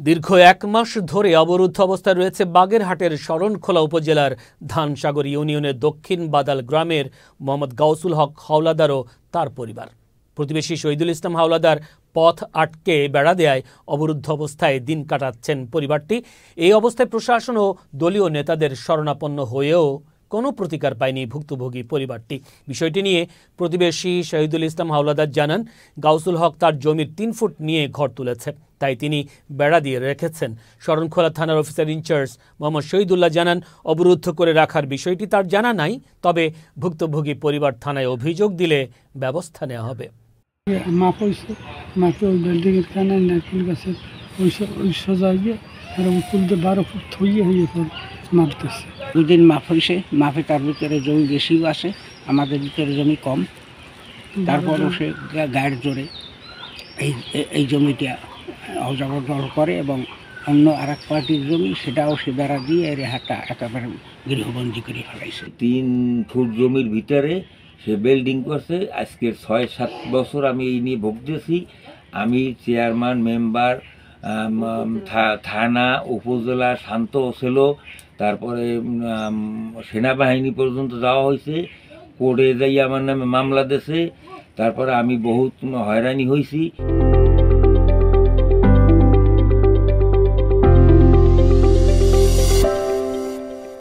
দীর্ঘ এক মাস ধরে অবরুদ্ধ অবস্থায় রয়েছে বাগেরহাটের শরণখোলা উপজেলার ধানসাগর ইউনিয়নের দক্ষিণ বাদাল গ্রামের মোহাম্মদ গাউসুল হক হাওলাদার ও তার পরিবার। প্রতিবেশী শহীদুল ইসলাম হাওলাদার পথ আটকে বেড়া দেয়ায় অবরুদ্ধ অবস্থায় দিন কাটাচ্ছেন পরিবারটি। এই অবস্থায় প্রশাসন ও দলীয় নেতাদের শরণাপন্ন হয়েও কোনো প্রতিকার পায়নি ভুক্তভোগী পরিবারটি। বিষয়টি নিয়ে প্রতিবেশী শহীদুল ইসলাম হাওলাদার জানান, গাউসুল হক তার জমির ৩ ফুট নিয়ে ঘর তুলেছে, তাই তিনি বেড়া দিয়ে রেখেছেন। শরণখোলা থানার অফিসার ইনচার্জ মোহাম্মদ শহীদুল্লাহ জানান, অবরুদ্ধ করে রাখার বিষয়টি তার জানা নাই, তবে ভুক্তভোগী পরিবার থানায় অভিযোগ দিলে ব্যবস্থা নেওয়া হবে। দুদিন মাপ হয়েছে, মাপে তার ভিতরে জমি বেশিও আসে, আমাদের ভিতরে জমি কম। তারপরও সে গায়ের জোরে এই জমিটা অজবরদখল করে এবং অন্য আর এক পার্টির জমি সেটাও সে বেড়া দিয়ে রেহাটা একেবারে গৃহবন্দী করে ফেলাইছে। ৩ ফুট জমির ভিতরে সে বিল্ডিং করছে। আজকে ৬-৭ বছর আমি এই নিয়ে ভুগতেছি। আমি চেয়ারম্যান, মেম্বার, থানা, উপজেলা, শান্ত ছিল, তারপরে সেনাবাহিনী পর্যন্ত যাওয়া হয়েছে, কোর্টে যাই আমার নামে মামলা দিয়েছে, তারপরে আমি বহুত হয়রানি হয়েছি।